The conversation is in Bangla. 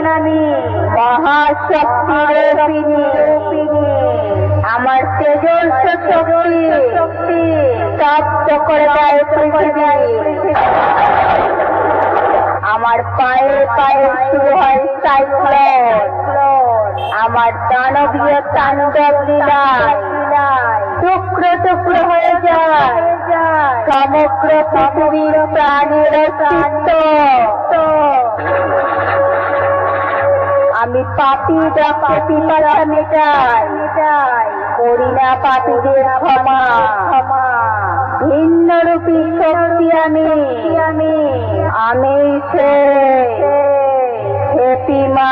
আমি মহাশক্তির রূপিণী। আমার তেজস্ব শক্তি স্তব্ধ করে দেয় পৃথিবী। আমার পায়ে পায়ে শুরু হয় সাইক্লোন। আমার দানবীয় তাণ্ডব লীলায় টুকরো টুকরো হয়ে যায় সমগ্র পৃথিবীর প্রাণীর অস্তিত্ব। আমি পাপী পিপাসা মেটাই, করি না পাপীদের ক্ষমা। ভিন্ন রূপী শক্তি আমি সে হেপি মা।